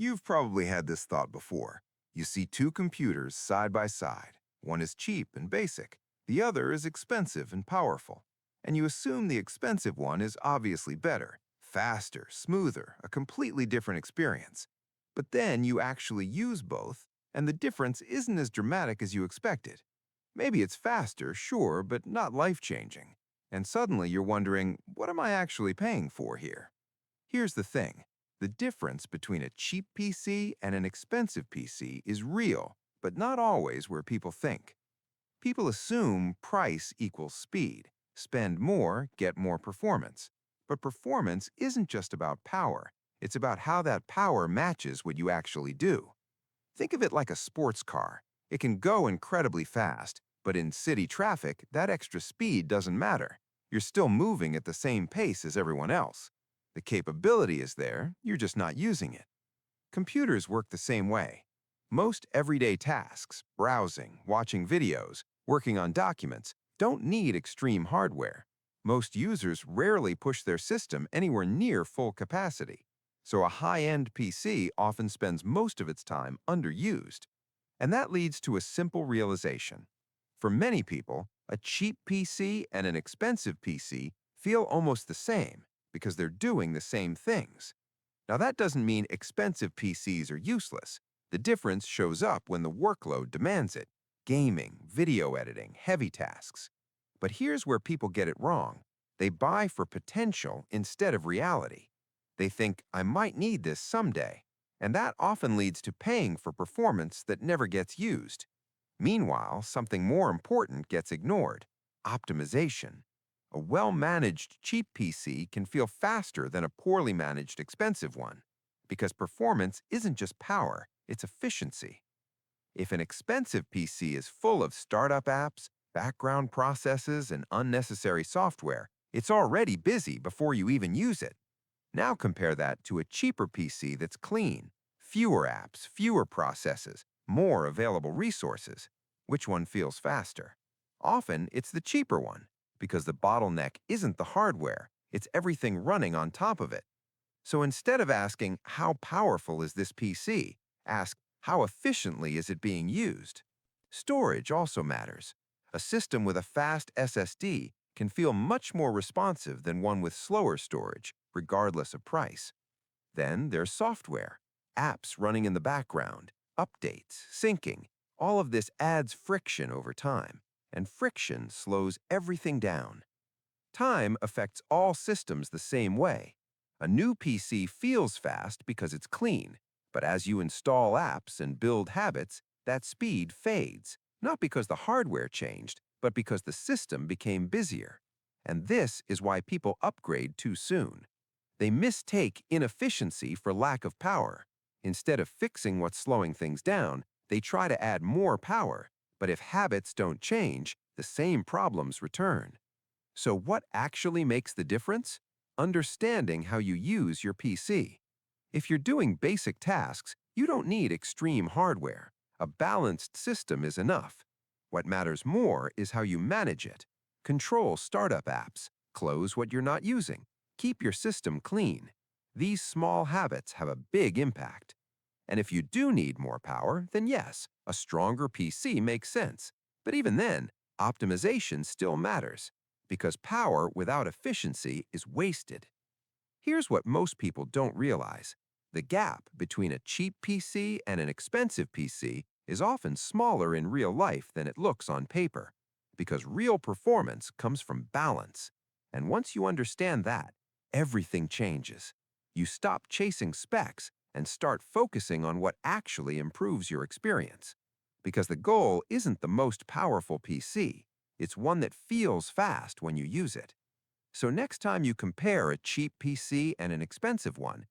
You've probably had this thought before. You see two computers side by side. One is cheap and basic, the other is expensive and powerful. And you assume the expensive one is obviously better, faster, smoother, a completely different experience. But then you actually use both, and the difference isn't as dramatic as you expected. Maybe it's faster, sure, but not life-changing. And suddenly you're wondering, what am I actually paying for here? Here's the thing. The difference between a cheap PC and an expensive PC is real, but not always where people think. People assume price equals speed. Spend more, get more performance. But performance isn't just about power. It's about how that power matches what you actually do. Think of it like a sports car. It can go incredibly fast, but in city traffic, that extra speed doesn't matter. You're still moving at the same pace as everyone else. The capability is there, you're just not using it. Computers work the same way. Most everyday tasks, browsing, watching videos, working on documents, don't need extreme hardware. Most users rarely push their system anywhere near full capacity. So a high-end PC often spends most of its time underused. And that leads to a simple realization. For many people, a cheap PC and an expensive PC feel almost the same because they're doing the same things. Now, that doesn't mean expensive PCs are useless. The difference shows up when the workload demands it: gaming, video editing, heavy tasks. But here's where people get it wrong. They buy for potential instead of reality. They think, I might need this someday, and that often leads to paying for performance that never gets used. Meanwhile, something more important gets ignored: optimization. A well-managed cheap PC can feel faster than a poorly managed expensive one, because performance isn't just power, it's efficiency. If an expensive PC is full of startup apps, background processes, and unnecessary software, it's already busy before you even use it. Now compare that to a cheaper PC that's clean: fewer apps, fewer processes, more available resources. Which one feels faster? Often, it's the cheaper one, because the bottleneck isn't the hardware, it's everything running on top of it. So instead of asking, how powerful is this PC? Ask, how efficiently is it being used? Storage also matters. A system with a fast SSD can feel much more responsive than one with slower storage, regardless of price. Then there's software, apps running in the background, updates, syncing. All of this adds friction over time, and friction slows everything down. Time affects all systems the same way. A new PC feels fast because it's clean, but as you install apps and build habits, that speed fades, not because the hardware changed, but because the system became busier. And this is why people upgrade too soon. They mistake inefficiency for lack of power. Instead of fixing what's slowing things down, they try to add more power. But if habits don't change, the same problems return. So what actually makes the difference? Understanding how you use your PC. If you're doing basic tasks, you don't need extreme hardware. A balanced system is enough. What matters more is how you manage it. Control startup apps. Close what you're not using. Keep your system clean. These small habits have a big impact. And if you do need more power, then yes, a stronger PC makes sense. But even then, optimization still matters, because power without efficiency is wasted. Here's what most people don't realize. The gap between a cheap PC and an expensive PC is often smaller in real life than it looks on paper, because real performance comes from balance. And once you understand that, everything changes. You stop chasing specs and start focusing on what actually improves your experience. Because the goal isn't the most powerful PC, it's one that feels fast when you use it. So next time you compare a cheap PC and an expensive one,